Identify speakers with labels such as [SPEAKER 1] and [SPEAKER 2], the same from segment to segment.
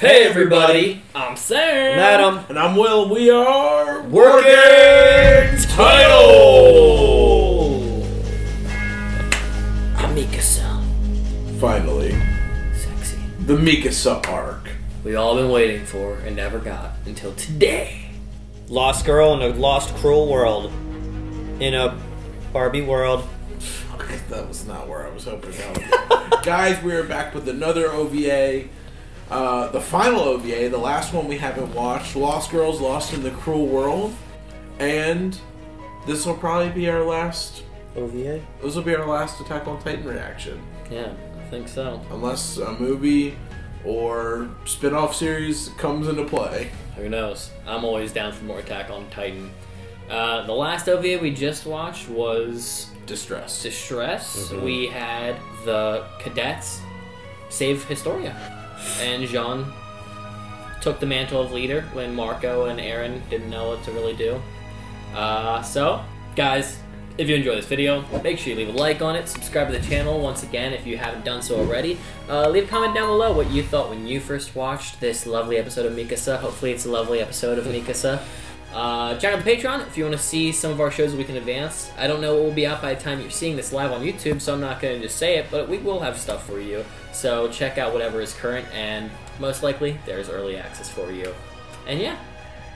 [SPEAKER 1] Hey everybody, I'm Sam.
[SPEAKER 2] I'm Adam.
[SPEAKER 3] And I'm Will. We are
[SPEAKER 1] Working Title! Mikasa.
[SPEAKER 3] Finally.
[SPEAKER 1] Sexy.
[SPEAKER 3] The Mikasa arc.
[SPEAKER 1] We've all been waiting for and never got until today.
[SPEAKER 2] Lost girl in a lost, cruel world. In a Barbie world.
[SPEAKER 3] That was not where I was hoping that would go. Guys, we are back with another OVA. The final OVA, the last one we haven't watched. Lost Girls Lost in the Cruel World. And this will probably be our last
[SPEAKER 2] OVA?
[SPEAKER 3] This will be our last Attack on Titan reaction.
[SPEAKER 1] Yeah, I think so.
[SPEAKER 3] Unless a movie or spin-off series comes into play.
[SPEAKER 1] Who knows? I'm always down for more Attack on Titan. The last OVA we just watched was
[SPEAKER 3] Distress.
[SPEAKER 1] Mm-hmm. We had the cadets save Historia. And Jean took the mantle of leader when Marco and Aaron didn't know what to really do. So, guys, if you enjoy this video, make sure you leave a like on it, subscribe to the channel once again if you haven't done so already. Leave a comment down below what you thought when you first watched this lovely episode of Mikasa. Hopefully it's a lovely episode of Mikasa. Check out the Patreon if you want to see some of our shows we can advance. I don't know what will be out by the time you're seeing this live on YouTube, so I'm not going to just say it, but we will have stuff for you. So check out whatever is current, and most likely there's early access for you. And yeah,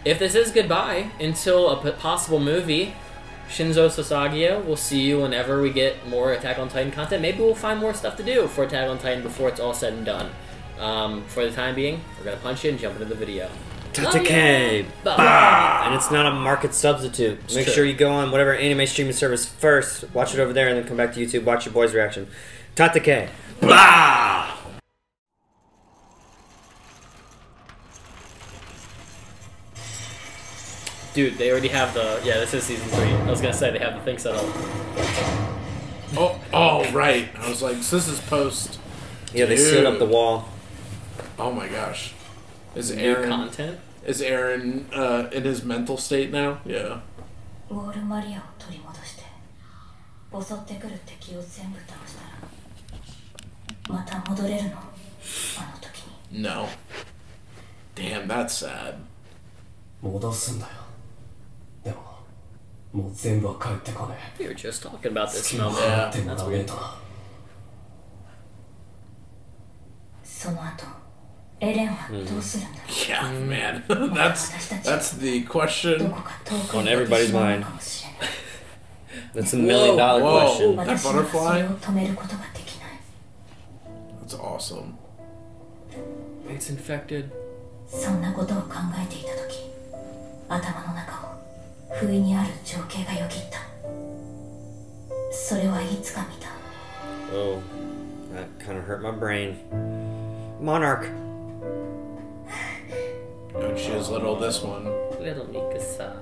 [SPEAKER 1] if this is goodbye until a possible movie, Shinzo Sasageyo, we'll see you whenever we get more Attack on Titan content. Maybe we'll find more stuff to do for Attack on Titan before it's all said and done. For the time being, we're going to punch in and jump into the video.
[SPEAKER 2] Tatake! And it's not a market substitute.
[SPEAKER 1] It's
[SPEAKER 2] Make
[SPEAKER 1] true.
[SPEAKER 2] sure you go on whatever anime streaming service first, watch it over there, and then come back to YouTube, watch your boy's reaction. Tatake! Bah!
[SPEAKER 1] Dude, they already have the... Yeah, this is season 3. I was going to say they have the thing set up.
[SPEAKER 3] Oh, right. I was like, so this is post.
[SPEAKER 2] Yeah, they sealed up the wall.
[SPEAKER 3] Oh my gosh. Is
[SPEAKER 1] New
[SPEAKER 3] Aaron
[SPEAKER 1] content?
[SPEAKER 3] Is Aaron in his mental state now? Yeah. No. Damn, that's sad.
[SPEAKER 1] We were just talking about this moment.
[SPEAKER 3] Yeah.
[SPEAKER 1] That's weird.
[SPEAKER 3] Yeah, man. that's the question
[SPEAKER 2] On everybody's mind. That's a $1 million question.
[SPEAKER 3] That butterfly? That's awesome.
[SPEAKER 1] It's infected.
[SPEAKER 2] Oh, that kind of hurt my brain. Monarch.
[SPEAKER 3] Don't she is little this one.
[SPEAKER 1] Little Mikasa.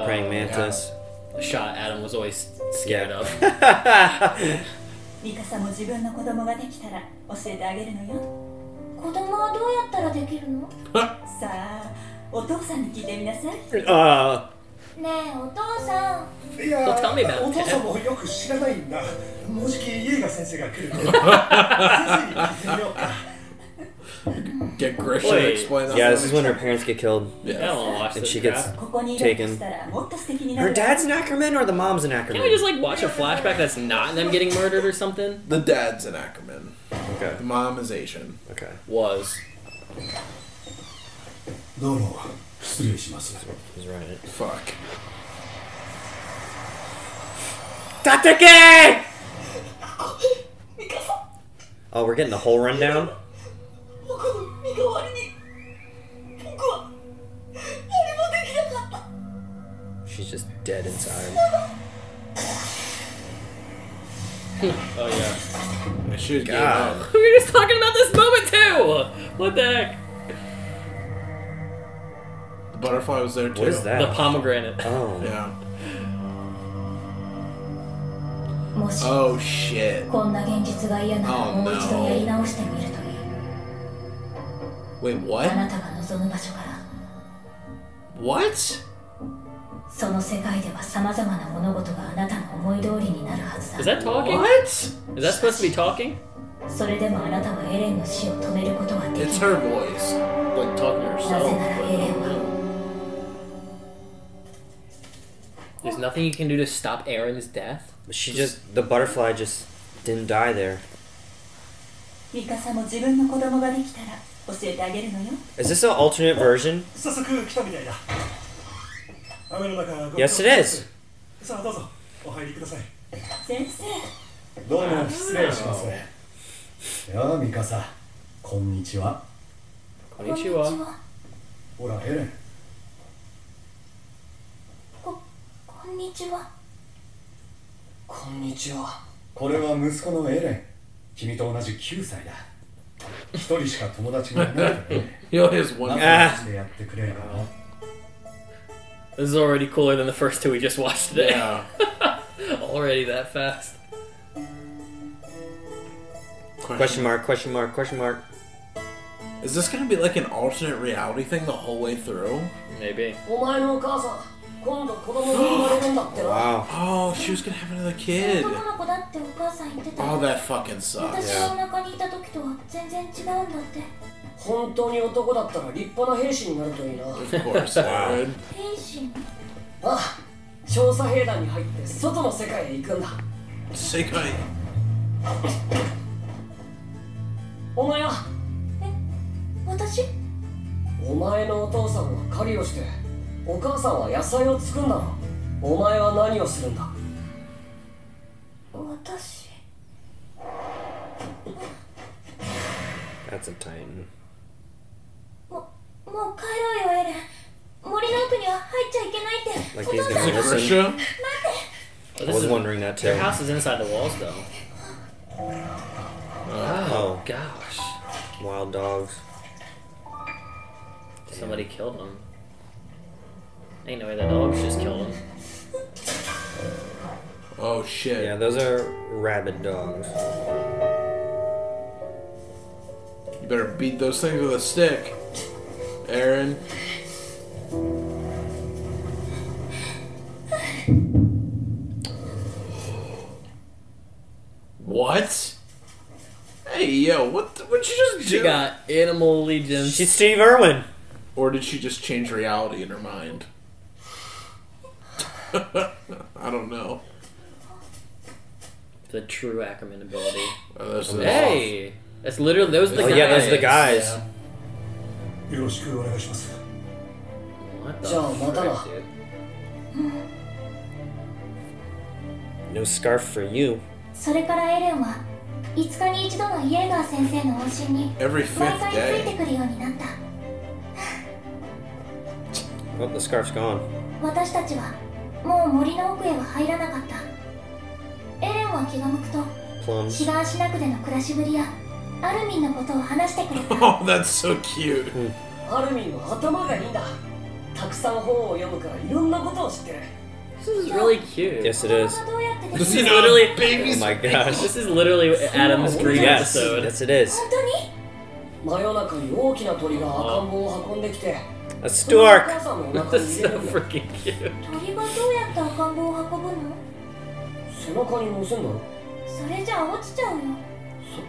[SPEAKER 2] Praying mantis.
[SPEAKER 1] The shot Adam was always scared of. Well, tell me about it.
[SPEAKER 3] Get Grisha to explain that.
[SPEAKER 2] Yeah, this is when her parents get killed.
[SPEAKER 1] I don't want to watch
[SPEAKER 2] And
[SPEAKER 1] this
[SPEAKER 2] she gets taken. Her dad's an Ackerman or the mom's an Ackerman?
[SPEAKER 1] Can't we just like watch a flashback that's not them getting murdered or something?
[SPEAKER 3] The dad's an Ackerman.
[SPEAKER 2] Okay.
[SPEAKER 3] The mom is Asian.
[SPEAKER 2] Okay.
[SPEAKER 1] Was.
[SPEAKER 2] He's right.
[SPEAKER 3] Fuck.
[SPEAKER 2] Tatake! Oh, we're getting the whole rundown? She's just dead inside.
[SPEAKER 1] Oh yeah.
[SPEAKER 3] I should give
[SPEAKER 2] God.
[SPEAKER 3] up.
[SPEAKER 1] We were just talking about this moment too! What the heck?
[SPEAKER 3] The butterfly was there too.
[SPEAKER 2] What is that?
[SPEAKER 1] The pomegranate.
[SPEAKER 2] Oh.
[SPEAKER 3] Yeah. Oh shit. Oh no. Wait, what? What?
[SPEAKER 1] Is that talking?
[SPEAKER 3] What?
[SPEAKER 1] Is that supposed to be talking?
[SPEAKER 4] それでもあなたはエレンの死を止めることは
[SPEAKER 3] It's her voice, like talking to herself.
[SPEAKER 1] There's nothing you can do to stop Aaron's death.
[SPEAKER 2] But the butterfly just didn't die there.
[SPEAKER 4] Is
[SPEAKER 2] this an alternate version? Yes, it is.
[SPEAKER 4] 先生。
[SPEAKER 5] どうも失礼します。やあ、ミカサ、こんにちは。
[SPEAKER 1] こんにちは。
[SPEAKER 5] ほら、エレン。
[SPEAKER 4] こんにちは。
[SPEAKER 5] こんにちは。これは息子のエレン。君と同じ9歳だ。一人しか友達がいないからね。
[SPEAKER 3] He only has one.
[SPEAKER 5] でやってくれるかな。
[SPEAKER 1] This is already cooler than the first two we just watched today.
[SPEAKER 3] Yeah.
[SPEAKER 1] Already that fast.
[SPEAKER 2] Question mark, question mark, question mark.
[SPEAKER 3] Is this gonna be like an alternate reality thing the whole way through?
[SPEAKER 1] Maybe.
[SPEAKER 2] Wow.
[SPEAKER 3] Oh, she was gonna have another kid. Oh, that fucking sucks.
[SPEAKER 2] Yeah.
[SPEAKER 6] 本当に男だったら立派な兵士になるといいな。
[SPEAKER 3] Of course, Aaron.
[SPEAKER 4] 兵士。
[SPEAKER 6] ああ、調査兵団に入って外の世界へ行くんだ。
[SPEAKER 3] 世界。
[SPEAKER 6] お前は？
[SPEAKER 4] 私？
[SPEAKER 6] お前のお父さんは狩りをして、お母さんは野菜を作るんだろ。お前は何をするんだ？
[SPEAKER 4] 私。
[SPEAKER 2] That's a titan.
[SPEAKER 4] もう帰ろうよエレン。森の奥には入っちゃいけないって。
[SPEAKER 2] Like he's gonna listen. I was wondering that too.
[SPEAKER 1] Their house is inside the walls, though.
[SPEAKER 2] Oh
[SPEAKER 1] Gosh.
[SPEAKER 2] Wild dogs.
[SPEAKER 1] Somebody killed them. Ain't no way the dogs just killed them.
[SPEAKER 3] Oh shit.
[SPEAKER 2] Yeah, those are rabid dogs.
[SPEAKER 3] You better beat those things with a stick, Aaron. What? Hey, yo, what'd you just do?
[SPEAKER 1] She got animal allegiance.
[SPEAKER 2] She's Steve Irwin.
[SPEAKER 3] Or did she just change reality in her mind? I don't know.
[SPEAKER 1] The true Ackerman ability.
[SPEAKER 3] Oh,
[SPEAKER 1] Hey! That's literally, those are the guys.
[SPEAKER 2] Oh yeah, those are the guys.
[SPEAKER 1] What the
[SPEAKER 6] Joe,
[SPEAKER 1] frick,
[SPEAKER 6] Madonna.
[SPEAKER 1] dude?
[SPEAKER 2] No scarf for you.
[SPEAKER 4] それからエレンは5日に一度のイエーガー先生の往診に
[SPEAKER 3] Every
[SPEAKER 4] 毎
[SPEAKER 3] fifth
[SPEAKER 4] 回ついて
[SPEAKER 3] day.
[SPEAKER 4] くるようになった。
[SPEAKER 2] Oh, the scarf's gone.
[SPEAKER 4] 私たちはもう森の奥へは入らなかった。エレンは気が向くと
[SPEAKER 2] Plums.
[SPEAKER 4] 志願しなくでの暮らしぶりやアルミンのことを話してくれた。
[SPEAKER 3] Oh, that's so cute.
[SPEAKER 6] アルミンは頭がいいんだ。たくさん本を読むからいろんなことを知ってる。
[SPEAKER 1] This is really cute.
[SPEAKER 2] Yes, it is.
[SPEAKER 4] どうやってで
[SPEAKER 3] This
[SPEAKER 4] き
[SPEAKER 3] is
[SPEAKER 4] る？
[SPEAKER 1] literally-
[SPEAKER 2] Oh
[SPEAKER 3] babies.
[SPEAKER 2] my gosh.
[SPEAKER 1] This is literally Adam's dream
[SPEAKER 2] Yes,
[SPEAKER 1] episode.
[SPEAKER 2] yes it is.
[SPEAKER 4] 本当に？
[SPEAKER 6] 真夜中に大きな鳥が赤ん坊を運んできて、
[SPEAKER 2] A
[SPEAKER 6] それをお
[SPEAKER 2] stork.
[SPEAKER 6] 母さんのお腹に
[SPEAKER 1] This is
[SPEAKER 6] 入れ
[SPEAKER 1] so
[SPEAKER 6] るんだ。
[SPEAKER 1] freaking cute.
[SPEAKER 4] 鳥がどうやって赤ん坊を運ぶの？
[SPEAKER 6] 背中に乗せんだろ。
[SPEAKER 4] それじゃあ落ちちゃうよ。
[SPEAKER 6] そっか。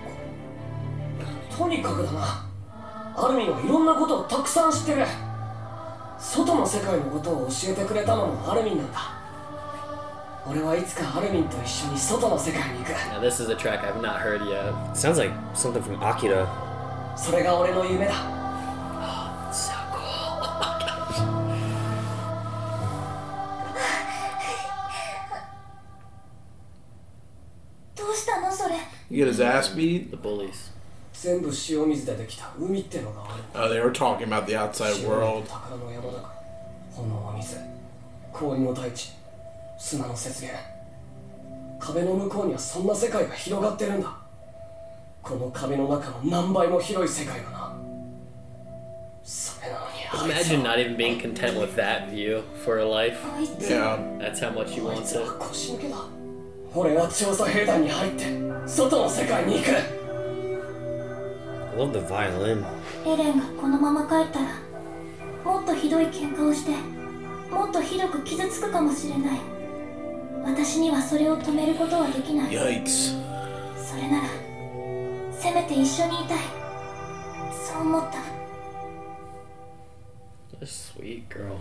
[SPEAKER 6] とにかくだな。アルミンはいろんなことをたくさん知ってる。外の世界のことを教えてくれたのもアルミンなんだ。俺はいつかアルミンと一緒に外の世界に行く。
[SPEAKER 1] Now this is a track I've not heard yet.
[SPEAKER 2] Sounds like something from Akira.
[SPEAKER 6] それが俺の夢だ。
[SPEAKER 1] So cool.
[SPEAKER 4] どうしたのそれ？
[SPEAKER 3] You get his ass beat?
[SPEAKER 1] The bullies.
[SPEAKER 6] 全部塩水でできた海ってのがある。
[SPEAKER 3] Oh, they were talking about the outside
[SPEAKER 6] 塩の
[SPEAKER 3] world.
[SPEAKER 6] 宝の山だから。炎の水、氷の大地、砂の雪原。壁の向こうにはそんな世界が広がってるんだ。この壁の中の何倍も広い世界がな。それなのにあいつ
[SPEAKER 1] Imagine not even being content with that view for a life.
[SPEAKER 4] あいつ。
[SPEAKER 3] Yeah.
[SPEAKER 1] That's how much you
[SPEAKER 6] あい
[SPEAKER 1] want
[SPEAKER 6] つは
[SPEAKER 1] it.
[SPEAKER 6] 腰抜けだ。俺は調査兵団に入って外の世界に行く。
[SPEAKER 2] I love the violin.
[SPEAKER 4] エレンがこのまま帰ったらもっとひどい喧嘩をしてもっとひどく傷つくかもしれない。私にはそれを止めることはできない。
[SPEAKER 3] Yikes.
[SPEAKER 4] それならせめて一緒にいたい。そう思った。
[SPEAKER 1] A sweet girl.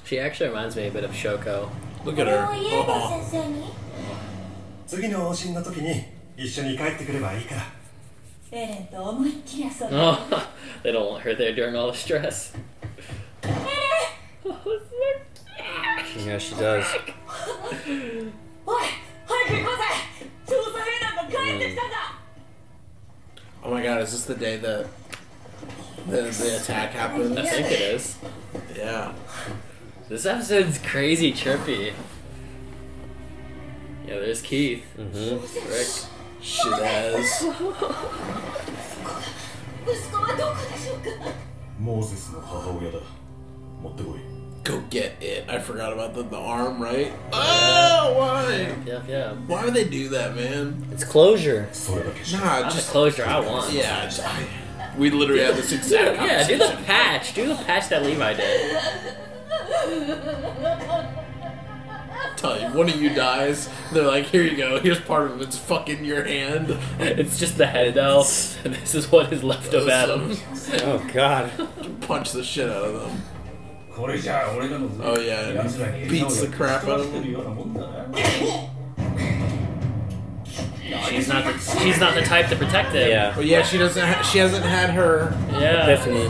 [SPEAKER 1] She actually reminds me a bit of Shoko.
[SPEAKER 3] Look
[SPEAKER 4] こ
[SPEAKER 3] at
[SPEAKER 4] れ
[SPEAKER 3] her.
[SPEAKER 4] を言えば先生に。
[SPEAKER 5] 次の往診の時に一緒に帰ってくればいいから。
[SPEAKER 4] エレンと思いっきり遊んで。
[SPEAKER 1] Oh, they don't want her there during all the stress.
[SPEAKER 2] Yeah, she does.
[SPEAKER 4] おい、早く行こうぜ。調査兵団が帰ってきたんだ。
[SPEAKER 3] Oh my god, is this the day that the attack happened?
[SPEAKER 1] I think it is.
[SPEAKER 3] Yeah.
[SPEAKER 1] This episode's crazy trippy. Yeah, there's Keith. Rick.
[SPEAKER 3] Shit ass.
[SPEAKER 4] 息子はどこでしょうか。
[SPEAKER 5] モーゼスの母親だ。持ってこい。
[SPEAKER 3] Go get it. I forgot about the arm, right? Oh, why?
[SPEAKER 1] Yeah.
[SPEAKER 3] Why would they do that, man?
[SPEAKER 2] It's closure.
[SPEAKER 5] それだけしろ。
[SPEAKER 3] Nah,
[SPEAKER 1] Not the
[SPEAKER 3] just
[SPEAKER 1] closure I want.
[SPEAKER 3] yeah. We literally had this exact
[SPEAKER 1] Yeah, do the
[SPEAKER 3] conversation.
[SPEAKER 1] patch. Do the patch that Levi did.
[SPEAKER 3] Tell you, one of you dies. They're like, here you go. Here's part of it's fucking your hand.
[SPEAKER 1] It's just the head though. This is what is left of Adam.
[SPEAKER 2] Oh god.
[SPEAKER 3] Punch the shit out of them.
[SPEAKER 5] これじゃあ俺らの
[SPEAKER 3] Oh yeah, and beats the crap out of them.
[SPEAKER 1] She's not the type to protect him.
[SPEAKER 2] Yeah.
[SPEAKER 3] But yeah, she hasn't had her.
[SPEAKER 1] Yeah.
[SPEAKER 2] Epiphany.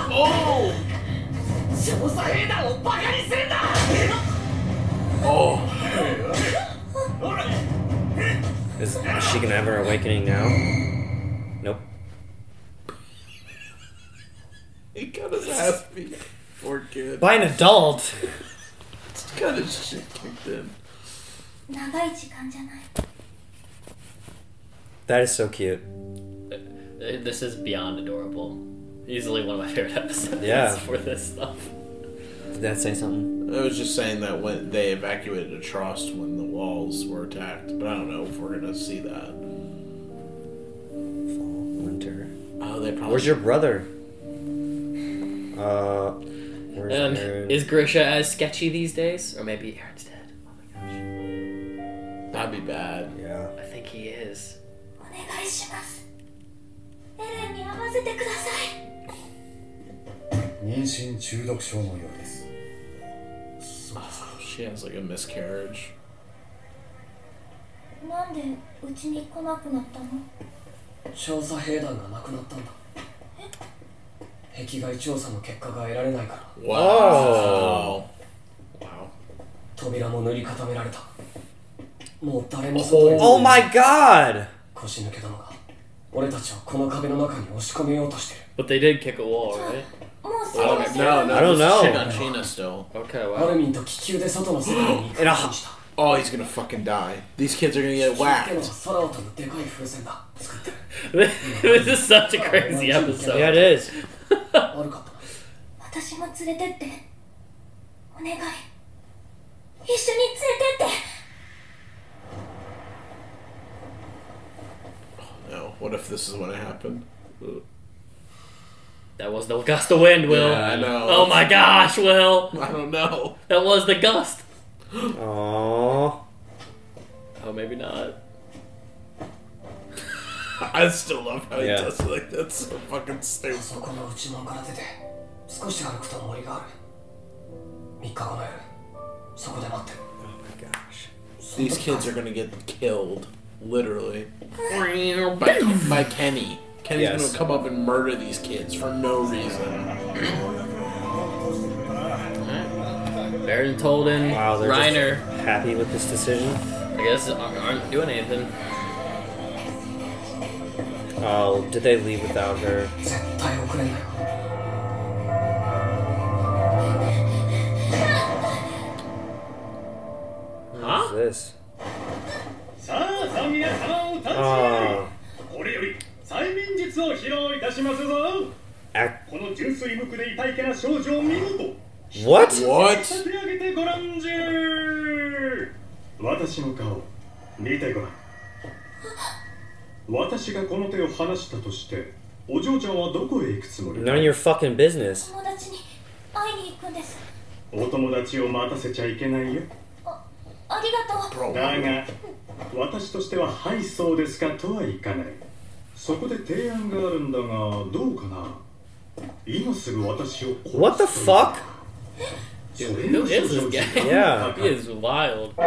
[SPEAKER 3] Oh.
[SPEAKER 6] 調査兵団をバカにするんだ。
[SPEAKER 3] Oh.
[SPEAKER 2] Is she gonna have her awakening now? Nope.
[SPEAKER 3] He got his ass beat. Poor kid.
[SPEAKER 2] By an adult.
[SPEAKER 3] He's got his shit kicked in.
[SPEAKER 4] 長い時間じゃない。
[SPEAKER 2] That is so cute.
[SPEAKER 1] This is beyond adorable. Easily one of my favorite episodes.
[SPEAKER 2] Yeah.
[SPEAKER 1] For this stuff.
[SPEAKER 2] Did that say something?
[SPEAKER 3] I was just saying that when they evacuated Trost when the walls were attacked, but I don't know if we're gonna see that.
[SPEAKER 2] Fall, winter.
[SPEAKER 3] Oh, they probably.
[SPEAKER 2] Where's your brother? Where's
[SPEAKER 1] And
[SPEAKER 2] Aaron?
[SPEAKER 1] is Grisha as sketchy these days? Or maybe Aaron's dead. Oh my gosh.
[SPEAKER 3] That'd be bad.
[SPEAKER 2] Yeah.
[SPEAKER 1] I think he is.
[SPEAKER 4] お願いします。エレンに会わせてください。
[SPEAKER 5] 妊娠中毒症のようです。
[SPEAKER 3] She has like a miscarriage.
[SPEAKER 4] なんでうちに来なくなったの？
[SPEAKER 6] 調査兵団がなくなったんだ。壁外調査の結果が得られないから。
[SPEAKER 3] Wow. Wow.
[SPEAKER 6] 扉も塗り固められた。もう誰も外へ。
[SPEAKER 2] Oh my god!
[SPEAKER 6] 腰抜けどもが俺たちをこの壁の中に押し込めようとしてる。
[SPEAKER 1] But they did kick a wall, right?
[SPEAKER 4] もうす
[SPEAKER 3] I
[SPEAKER 4] ぐ
[SPEAKER 3] don't
[SPEAKER 4] です
[SPEAKER 3] know.
[SPEAKER 4] よ。
[SPEAKER 3] No,
[SPEAKER 2] I don't
[SPEAKER 3] there's
[SPEAKER 2] know.
[SPEAKER 3] shit on Sheena still.
[SPEAKER 1] Okay,
[SPEAKER 6] ア
[SPEAKER 1] wow.
[SPEAKER 6] ルミンと気球で外の世界に行くことにした。
[SPEAKER 3] Oh, he's gonna fucking die. These kids are gonna get
[SPEAKER 6] 気球ってのは
[SPEAKER 3] whacked.
[SPEAKER 6] 空を飛ぶでかい風船だ。作ってる。
[SPEAKER 1] This is such a crazy episode.
[SPEAKER 2] Yeah, it is.
[SPEAKER 6] 悪かったな。
[SPEAKER 4] 私も連れてって。お願い。一緒に連れてって。
[SPEAKER 3] No. What if this is when it happened?
[SPEAKER 1] That was the gust of wind, Will.
[SPEAKER 3] Yeah, I know.
[SPEAKER 1] Oh my gosh, Will.
[SPEAKER 3] I don't know.
[SPEAKER 1] That was the gust.
[SPEAKER 2] Aww.
[SPEAKER 1] Oh, maybe not.
[SPEAKER 3] I still love how he
[SPEAKER 2] Yeah.
[SPEAKER 3] does it like that. So fucking stupid.
[SPEAKER 6] そこの内門から出て少し歩くと森がある。3日後の夜そこで待ってる。
[SPEAKER 2] Oh my gosh.
[SPEAKER 3] These kids are gonna get killed, literally, by Kenny. Kenny's
[SPEAKER 2] Yes.
[SPEAKER 3] gonna come up and murder these kids for no reason.
[SPEAKER 1] Baron Tolden,
[SPEAKER 2] Wow, they're
[SPEAKER 1] Reiner,
[SPEAKER 2] just happy with this decision.
[SPEAKER 1] I guess, aren't doing anything.
[SPEAKER 2] Oh, did they leave without her?
[SPEAKER 6] 絶対遅れんなよ。
[SPEAKER 2] What is this?
[SPEAKER 7] さあさあ皆様お立ち
[SPEAKER 2] Oh.
[SPEAKER 7] これより催眠術を披露いたしますぞ
[SPEAKER 2] Act.
[SPEAKER 7] この純粋無垢でいたいけな少女を見事
[SPEAKER 2] What?
[SPEAKER 3] What?
[SPEAKER 7] 立て上げてごらんじゅ私の顔見てごらん私がこの手を離したとしてお嬢ちゃんはどこへ行くつもり
[SPEAKER 2] None
[SPEAKER 7] だ
[SPEAKER 2] of your fucking business.
[SPEAKER 4] 友達に会いに行くんです。
[SPEAKER 7] お友達を待たせちゃいけないよ
[SPEAKER 4] ありがとう。
[SPEAKER 3] Bro.
[SPEAKER 7] だが私としてははいそうですかとはいかないそこで提案があるんだがどうかな。今すぐ私を殺す。
[SPEAKER 2] What the fuck?
[SPEAKER 1] Dude, who is this guy?
[SPEAKER 2] Yeah.
[SPEAKER 1] He is wild. Number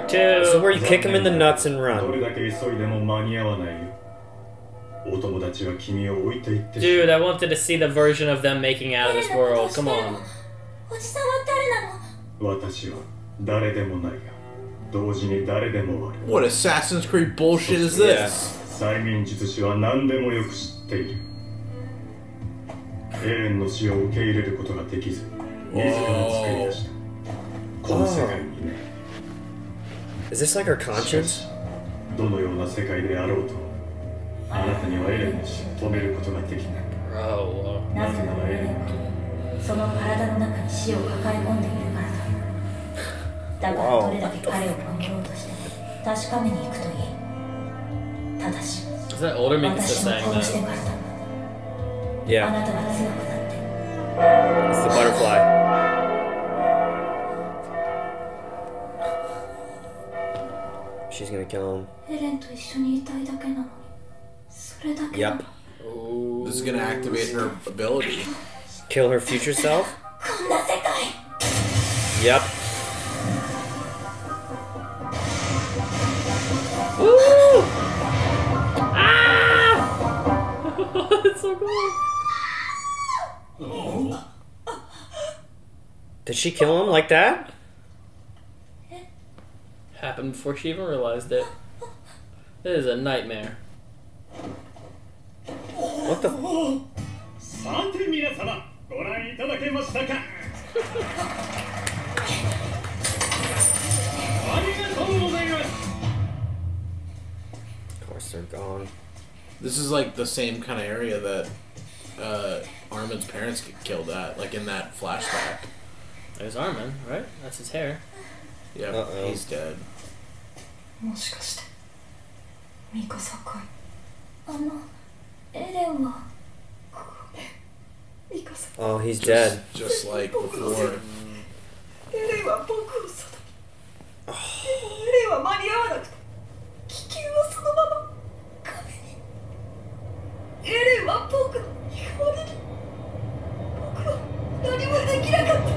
[SPEAKER 2] This is
[SPEAKER 1] 2.
[SPEAKER 2] where you kick him in the nuts and
[SPEAKER 7] どれ
[SPEAKER 2] run.
[SPEAKER 7] だけ急いでも間に合わないよ。お友達は君を置いていってしまう。
[SPEAKER 1] Dude, I wanted to see the version of them making out in this world. Come on.
[SPEAKER 4] おじさんは誰なの？
[SPEAKER 7] 私は誰でもないが同時に誰でもある。
[SPEAKER 3] What Assassin's Creed bullshit is this?
[SPEAKER 7] 催眠術師は何でもよく知っている。エレンの死を受け入れることができず自ら作り出したこの世界にね。
[SPEAKER 2] Is this like her
[SPEAKER 7] しか
[SPEAKER 2] conscience?
[SPEAKER 7] しどのような世界であろうとあなたにはエレンの死を止めることができない。
[SPEAKER 1] Bro.
[SPEAKER 4] なぜならエレンはその体の中に死を抱え込んでいるからだ。だからどれだけ彼を守ろうとして確かめに行くといい。ただし
[SPEAKER 1] Is that older Mikasa
[SPEAKER 4] 私を
[SPEAKER 1] saying
[SPEAKER 4] 殺して
[SPEAKER 1] that?
[SPEAKER 4] からだ。あ
[SPEAKER 2] Yeah.
[SPEAKER 4] なたは強くなって
[SPEAKER 2] It's the butterfly. She's gonna kill him.
[SPEAKER 4] エレンと一緒にいたいだけなのにそれだけなの。
[SPEAKER 2] Yep.
[SPEAKER 1] Ooh.
[SPEAKER 3] This is gonna activate her ability.
[SPEAKER 2] Kill her future self?
[SPEAKER 4] こんな世界
[SPEAKER 2] Yep.
[SPEAKER 1] Woo! Ah! It's so cool.
[SPEAKER 2] Did she kill him like that?
[SPEAKER 1] Happened before she even realized it. This is a nightmare.
[SPEAKER 2] What the?
[SPEAKER 7] さて皆様ご覧いただけましたか。ありがとうございます。
[SPEAKER 2] Of course they're gone.
[SPEAKER 3] This is like the same kind of area that Armin's parents get killed at, like in that flashback.
[SPEAKER 1] There's Armin, right? That's his hair.
[SPEAKER 3] Yeah,
[SPEAKER 2] Uh-oh.
[SPEAKER 3] he's dead.
[SPEAKER 4] もしかしてミカサかい。エレンはミカサ
[SPEAKER 2] Oh, he's dead.
[SPEAKER 3] Just like before.
[SPEAKER 4] エレンは僕を育てでもエレンは間に合わなくて気球はそのまま壁に。エレンは僕の身代わりに。僕は何もできなかった。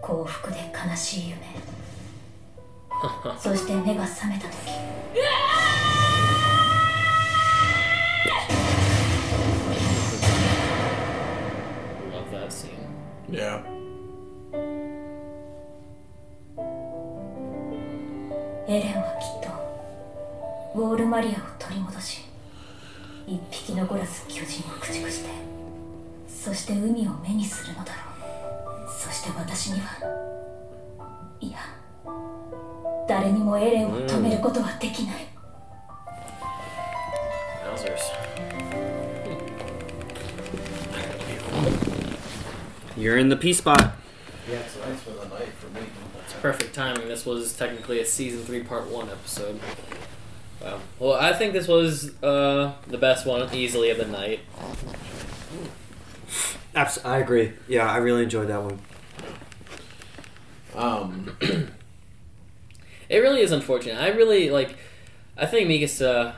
[SPEAKER 4] 幸福で悲しい夢。そして目が覚めた時。
[SPEAKER 1] Love that scene.
[SPEAKER 3] Yeah.
[SPEAKER 4] エレンはきっとウォールマリアを取り戻し一匹残らず巨人を駆逐してそして海を目にするのだろう。そして私にはいや誰にもエレンを止めることはできない。
[SPEAKER 1] Wowzers.
[SPEAKER 2] You're in the P spot.
[SPEAKER 3] Yeah, tonight's been the night for me.
[SPEAKER 1] It's perfect timing. This was technically a season 3 part 1 episode. Wow. Well, I think this was the best one easily of the night.
[SPEAKER 2] I agree. Yeah, I really enjoyed that one.
[SPEAKER 1] It really is unfortunate. I really I think Mikasa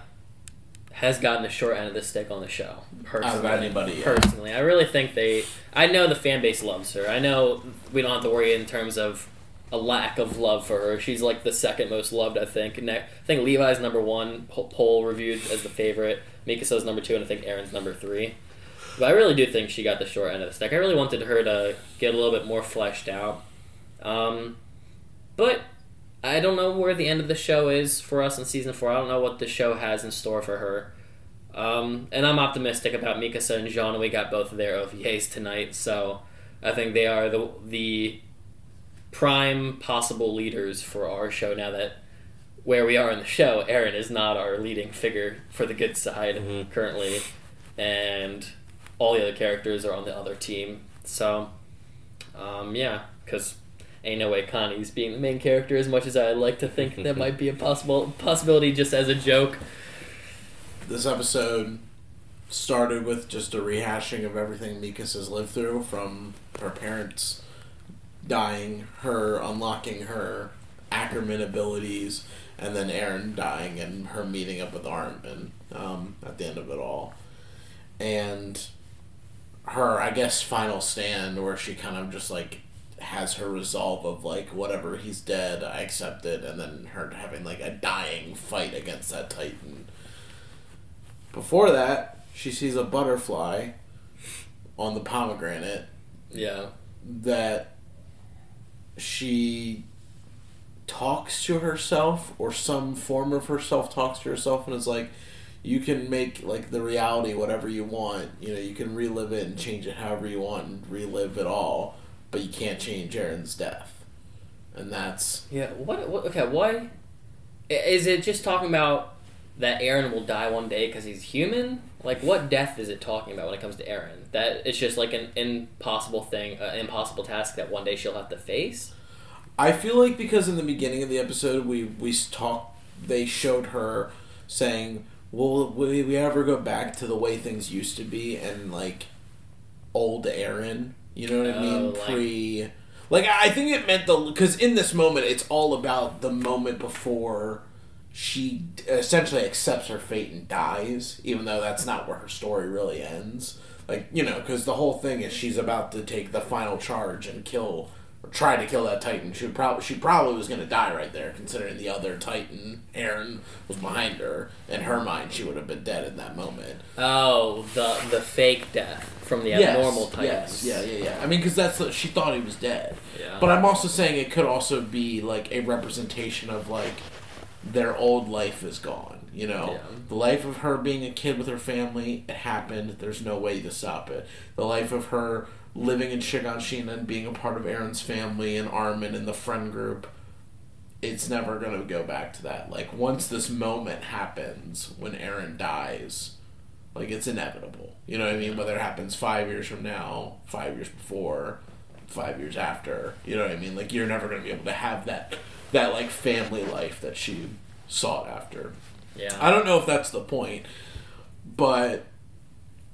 [SPEAKER 1] has gotten the short end of the stick on the show. Personally,
[SPEAKER 3] Out of anybody, yeah.
[SPEAKER 1] Personally, I really think I know the fan base loves her. I know we don't have to worry in terms of a lack of love for her. She's like the second most loved, I think. And I think Levi's number 1, poll reviewed as the favorite. Mikasa's number 2, and I think Aaron's number 3. But I really do think she got the short end of the stick. I really wanted her to get a little bit more fleshed out. But I don't know where the end of the show is for us in season 4. I don't know what the show has in store for her. And I'm optimistic about Mikasa and Jean. We got both of their OVAs tonight, so I think they are the prime possible leaders for our show now that where we are in the show, Aaron is not our leading figure for the good side currently, and all the other characters are on the other team. So, yeah, because ain't no way Connie's being the main character as much as I'd like to think that might be a possibility just as a joke.
[SPEAKER 3] This episode started with just a rehashing of everything Mikasa's lived through, from her parents dying, her unlocking her Ackerman abilities, and then Eren dying and her meeting up with Armin at the end of it all. And her, I guess, final stand where she kind of just, like, has her resolve of, like, whatever, he's dead, I accept it, and then her having, like, a dying fight against that Titan. Before that, she sees a butterfly on the pomegranate.
[SPEAKER 1] Yeah.
[SPEAKER 3] That she talks to herself, or some form of herself talks to herself, and is like, you can make, like, the reality whatever you want. You know, you can relive it and change it however you want and relive it all, but you can't change Eren's death. And that's...
[SPEAKER 1] Yeah, what okay, why... Is it just talking about that Eren will die one day because he's human? Like, what death is it talking about when it comes to Eren? That it's just, like, an impossible thing, an impossible task that one day she'll have to face?
[SPEAKER 3] I feel like because in the beginning of the episode they showed her saying, will we ever go back to the way things used to be, and, like, old Eren, you know what I mean? Like, I think it meant because in this moment it's all about the moment before she essentially accepts her fate and dies, even though that's not where her story really ends. Like, you know, because the whole thing is she's about to take the final charge and try to kill that Titan. She probably was going to die right there, considering the other Titan, Eren, was behind her. In her mind, she would have been dead in that moment.
[SPEAKER 1] Oh, the fake death from the abnormal Titans.
[SPEAKER 3] Yes, yeah. I mean, because she thought he was dead.
[SPEAKER 1] Yeah.
[SPEAKER 3] But I'm also saying it could also be, like, a representation of, like, their old life is gone, you know?
[SPEAKER 1] Yeah.
[SPEAKER 3] The life of her being a kid with her family, it happened. There's no way to stop it. The life of her living in Shingekinokyojin and being a part of Eren's family and Armin and the friend group, it's never going to go back to that. Like, once this moment happens, when Eren dies, like, it's inevitable. You know what I mean? Whether it happens 5 years from now, 5 years before, 5 years after, you know what I mean? Like, you're never going to be able to have that like, family life that she sought after.
[SPEAKER 1] Yeah.
[SPEAKER 3] I don't know if that's the point, but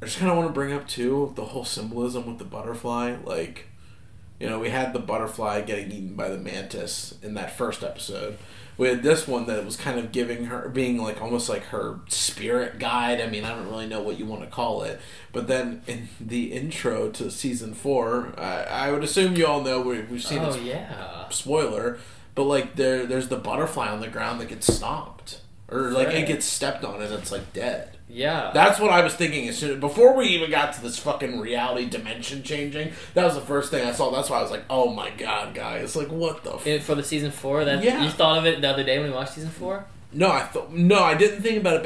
[SPEAKER 3] I just kind of want to bring up, too, the whole symbolism with the butterfly. Like, you know, we had the butterfly getting eaten by the mantis in that first episode. We had this one that was kind of being, like, almost like her spirit guide. I mean, I don't really know what you want to call it. But then in the intro to Season 4, I would assume you all know we've seen this spoiler, but, like, there's the butterfly on the ground that gets stomped. Or, like, it gets stepped on and it's, like, dead.
[SPEAKER 1] Yeah.
[SPEAKER 3] That's what I was thinking before we even got to this fucking reality dimension changing. That was the first thing I saw. That's why I was like, oh my god, guys. Like, what the
[SPEAKER 1] For the Season 4? You thought of it the other day when we watched Season 4?
[SPEAKER 3] No, I didn't think about it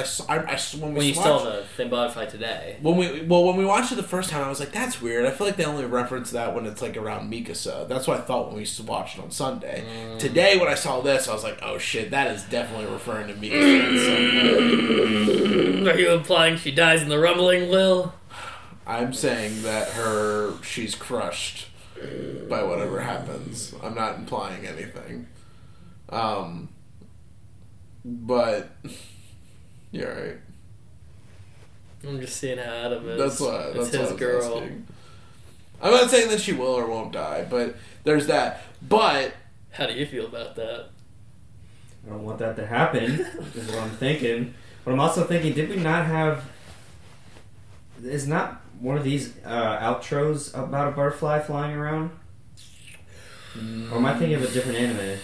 [SPEAKER 3] saw
[SPEAKER 1] the Thin Butterfly today.
[SPEAKER 3] When we watched it the first time, I was like, that's weird. I feel like they only reference that when it's, like, around Mikasa. That's what I thought when we watched it on Sunday. Today, when I saw this, I was like, oh shit, that is definitely referring to Mikasa.
[SPEAKER 1] Are you implying she dies in the rumbling, Lil?
[SPEAKER 3] I'm saying that she's crushed by whatever happens. I'm not implying anything. But you're right.
[SPEAKER 1] I'm just seeing how Adam is.
[SPEAKER 3] That's
[SPEAKER 1] his girl.
[SPEAKER 3] Asking. I'm not saying that she will or won't die, but there's that. But
[SPEAKER 1] how do you feel about that?
[SPEAKER 2] I don't want that to happen, is what I'm thinking. But I'm also thinking, did we not have... Is not one of these outros about a butterfly flying around? Or am I thinking of a different anime?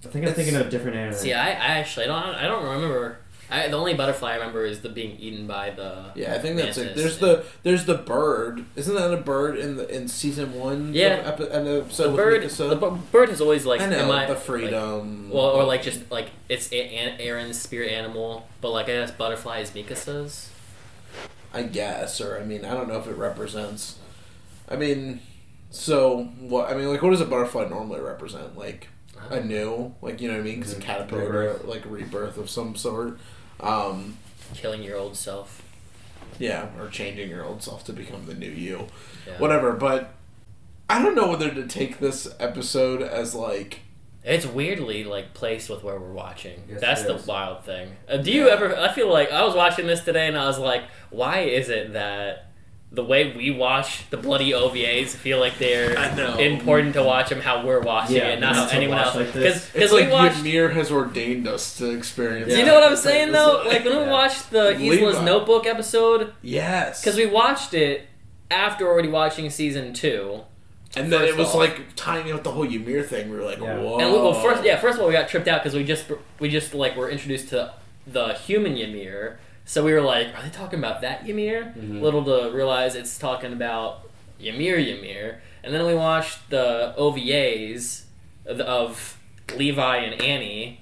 [SPEAKER 2] I think I'm thinking of a different anime.
[SPEAKER 1] See, I actually I don't remember. The only butterfly I remember is the being eaten by the.
[SPEAKER 3] Yeah, I think that's it. There's the bird. Isn't that a bird in season 1?
[SPEAKER 1] Yeah,
[SPEAKER 3] an episode
[SPEAKER 1] the bird.
[SPEAKER 3] Mikasa?
[SPEAKER 1] The bird has always, like,
[SPEAKER 3] I know, the freedom.
[SPEAKER 1] Like, or like just like it's Eren's spirit animal, but, like, I guess butterfly is Mikasa's.
[SPEAKER 3] I guess, or I mean, I don't know if it represents. I mean, so what? I mean, like, what does a butterfly normally represent? Like. A new, like, you know what I mean? Because a caterpillar, like, rebirth of some sort.
[SPEAKER 1] Killing your old self.
[SPEAKER 3] Yeah, or changing your old self to become the new you.
[SPEAKER 1] Yeah.
[SPEAKER 3] Whatever, but I don't know whether to take this episode as, like...
[SPEAKER 1] It's weirdly like placed with where we're watching.
[SPEAKER 2] Yes,
[SPEAKER 1] That's
[SPEAKER 2] it
[SPEAKER 1] the
[SPEAKER 2] is.
[SPEAKER 1] wild thing. Do you ever? I feel like I was watching this today and I was like, why is it that the way we watch the bloody OVAs feel like they're
[SPEAKER 3] I know.
[SPEAKER 1] important to watch them how we're watching
[SPEAKER 2] Yeah,
[SPEAKER 1] it, not how
[SPEAKER 2] to
[SPEAKER 1] anyone
[SPEAKER 2] watch
[SPEAKER 1] else?
[SPEAKER 2] like this.
[SPEAKER 1] Because
[SPEAKER 3] It's
[SPEAKER 1] we
[SPEAKER 3] like
[SPEAKER 1] watched.
[SPEAKER 3] Ymir has ordained us to experience.
[SPEAKER 1] Do you
[SPEAKER 2] Yeah.
[SPEAKER 1] know what I'm saying though? Like when we
[SPEAKER 2] Yeah.
[SPEAKER 1] watched the Isla's
[SPEAKER 3] Levi.
[SPEAKER 1] Notebook episode,
[SPEAKER 3] Yes.
[SPEAKER 1] because we watched it after already watching season 2.
[SPEAKER 3] And then
[SPEAKER 1] First
[SPEAKER 3] it was
[SPEAKER 1] off.
[SPEAKER 3] like tying in with the whole Ymir thing. We were like,
[SPEAKER 2] Yeah.
[SPEAKER 3] whoa.
[SPEAKER 1] And first of all, we got tripped out because we just like were introduced to the human Ymir. So we were like, are they talking about that Ymir?
[SPEAKER 2] Mhm.
[SPEAKER 1] Little to realize it's talking about Ymir. And then we watched the OVAs of Levi and Annie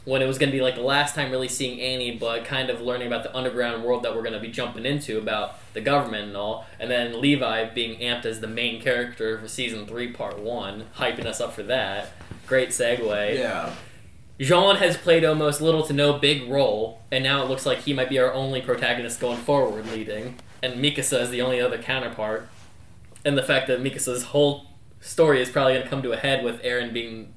[SPEAKER 1] when it was going to be like the last time really seeing Annie, but kind of learning about the underground world that we're going to be jumping into about the government and all. And then Levi being amped as the main character for season 3, part 1, hyping us up for that. Great segue.
[SPEAKER 3] Yeah.
[SPEAKER 1] Jean has played almost little to no big role, and now it looks like he might be our only protagonist going forward leading. And Mikasa is the only other counterpart. And the fact that Mikasa's whole story is probably going to come to a head with Eren being,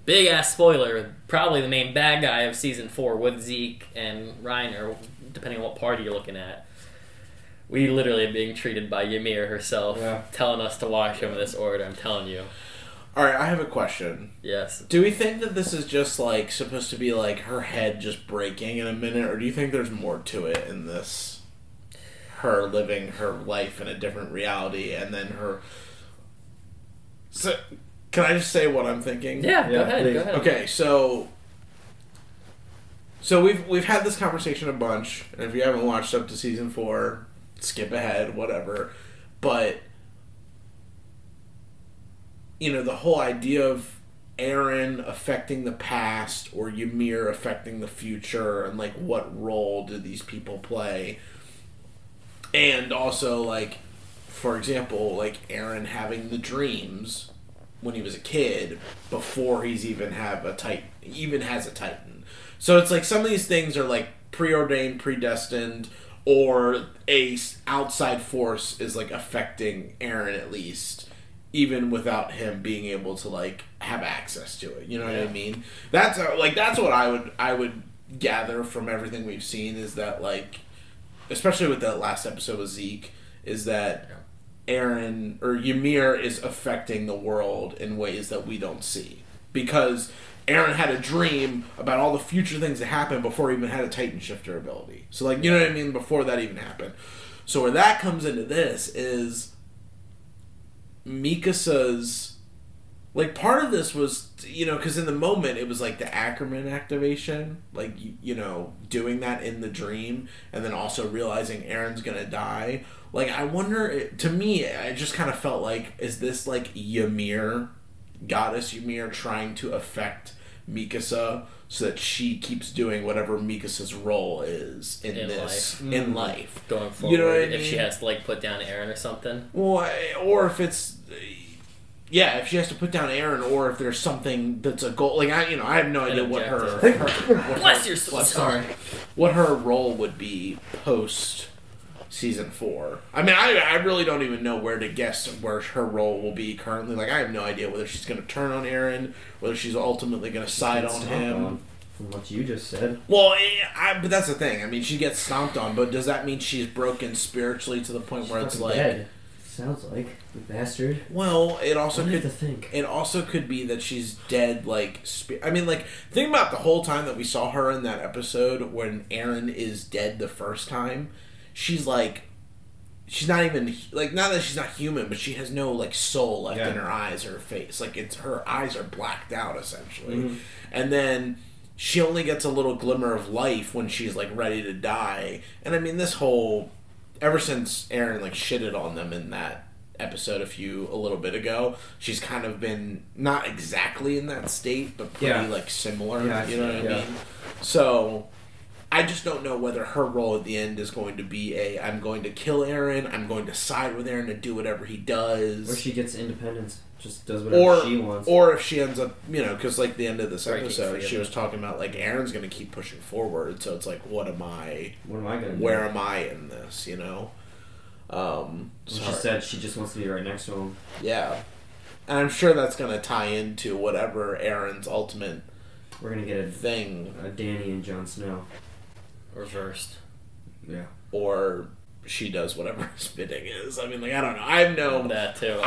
[SPEAKER 1] big ass spoiler, probably the main bad guy of season 4 with Zeke and Reiner, depending on what party you're looking at. We literally are being treated by Ymir herself,
[SPEAKER 2] Yeah.
[SPEAKER 1] telling us to watch him in this order, I'm telling you.
[SPEAKER 3] Alright, I have a question.
[SPEAKER 1] Yes.
[SPEAKER 3] Do we think that this is just like supposed to be like her head just breaking in a minute, or do you think there's more to it in this? Her living her life in a different reality, and then her. So, can I just say what I'm thinking?
[SPEAKER 1] Yeah,
[SPEAKER 2] Yeah,
[SPEAKER 1] go ahead.
[SPEAKER 2] please.
[SPEAKER 3] Okay, so we've had this conversation a bunch, and if you haven't watched up to season 4, skip ahead, whatever. But you know, the whole idea of Eren affecting the past or Ymir affecting the future, and like what role do these people play? And also, like, for example, like Eren having the dreams when he was a kid before he's even has a Titan. So it's like some of these things are like preordained, predestined, or a outside force is like affecting Eren at least, even without him being able to like have access to it. You know what I mean? That's what I would gather from everything we've seen, is that like, especially with that last episode with Zeke, is that Eren or Ymir is affecting the world in ways that we don't see, because Eren had a dream about all the future things that happened before he even had a Titan shifter ability. So like, you know what I mean? Before that even happened. So where that comes into this is Mikasa's, like, part of this was, you know, because in the moment it was like the Ackerman activation, like, you know, doing that in the dream, and then also realizing Eren's gonna die. Like, I wonder, to me, I just kind of felt like, is this like Ymir, goddess Ymir, trying to affect Mikasa so that she keeps doing whatever Mikasa's role is in this
[SPEAKER 1] life.
[SPEAKER 3] in life
[SPEAKER 1] Going forward,
[SPEAKER 3] You know what I
[SPEAKER 1] if she
[SPEAKER 3] mean?
[SPEAKER 1] has to like put down Eren or something.
[SPEAKER 3] Well, or if it's, yeah, if she has to put down Eren, or if there's something that's a goal. Like, I have no idea what
[SPEAKER 1] Bless your soul.
[SPEAKER 3] sorry, what her role would be post season 4. I mean, I really don't even know where to guess where her role will be currently. Like, I have no idea whether she's going to turn on Eren, whether she's ultimately going to side on him.
[SPEAKER 2] From what you just said.
[SPEAKER 3] Well, but that's the thing. I mean, she gets stomped on, but does that mean she's broken spiritually to the point where it's like
[SPEAKER 2] dead. Sounds like the bastard.
[SPEAKER 3] Well, it also
[SPEAKER 2] I
[SPEAKER 3] could
[SPEAKER 2] have to think.
[SPEAKER 3] It also could be that she's dead. Like, I mean, like, think about the whole time that we saw her in that episode when Eren is dead the first time. She's like, she's not even like, not that she's not human, but she has no like soul left in her eyes or her face. Like, it's her eyes are blacked out essentially, and then she only gets a little glimmer of life when she's like ready to die. And I mean, this whole, ever since Eren like shitted on them in that episode a little bit ago, she's kind of been not exactly in that state, but pretty like similar.
[SPEAKER 2] Yeah,
[SPEAKER 3] you know what I mean? So I just don't know whether her role at the end is going to be I'm going to kill Eren, I'm going to side with Eren and do whatever he does.
[SPEAKER 2] Or she gets independence, just does whatever she wants.
[SPEAKER 3] Or if she ends up, you know, because like the end of this
[SPEAKER 1] Breaking
[SPEAKER 3] episode,
[SPEAKER 1] free
[SPEAKER 3] she
[SPEAKER 1] of
[SPEAKER 3] was
[SPEAKER 1] it.
[SPEAKER 3] talking about like Aaron's going to keep pushing forward, so it's like, what am I
[SPEAKER 2] gonna do?
[SPEAKER 3] Where am I in this? You know.
[SPEAKER 2] She said she just wants to be right next to him.
[SPEAKER 3] Yeah. And I'm sure that's going to tie into whatever Aaron's ultimate
[SPEAKER 2] We're gonna get
[SPEAKER 3] thing.
[SPEAKER 2] a Dany and Jon Snow.
[SPEAKER 1] Reversed.
[SPEAKER 2] Yeah.
[SPEAKER 3] Or she does whatever his bidding is. I mean, like, I don't know. I have no...
[SPEAKER 1] That too.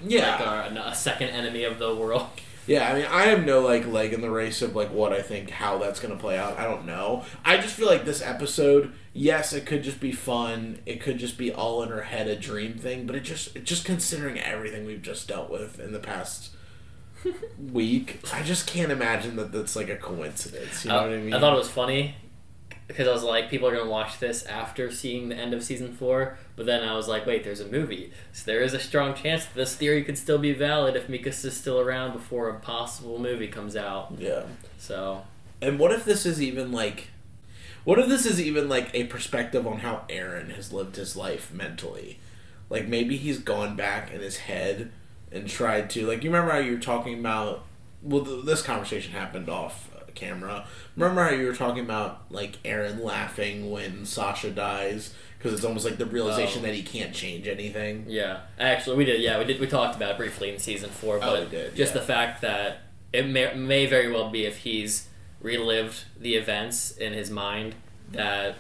[SPEAKER 3] Yeah.
[SPEAKER 1] Like a second enemy of the world.
[SPEAKER 3] Yeah, I mean, I have no, like, leg in the race of, like, what I think, how that's going to play out. I don't know. I just feel like this episode, yes, it could just be fun. It could just be all in her head a dream thing. But it just considering everything we've just dealt with in the past week, I just can't imagine that that's, like, a coincidence. You know what I mean?
[SPEAKER 1] I thought it was funny because I was like, people are going to watch this after seeing the end of season 4. But then I was like, wait, there's a movie. So there is a strong chance that this theory could still be valid if Mikasa's still around before a possible movie comes out.
[SPEAKER 3] Yeah.
[SPEAKER 1] So.
[SPEAKER 3] And what if this is even like... What if this is even like a perspective on how Aaron has lived his life mentally? Like maybe he's gone back in his head and tried to... Like, you remember how you were talking about... Well, this conversation happened off camera. Remember how you were talking about like Aaron laughing when Sasha dies because it's almost like the realization that he can't change anything.
[SPEAKER 1] Yeah, actually, we did. Yeah, we talked about it briefly in season 4, but just the fact that it may very well be if he's relived the events in his mind that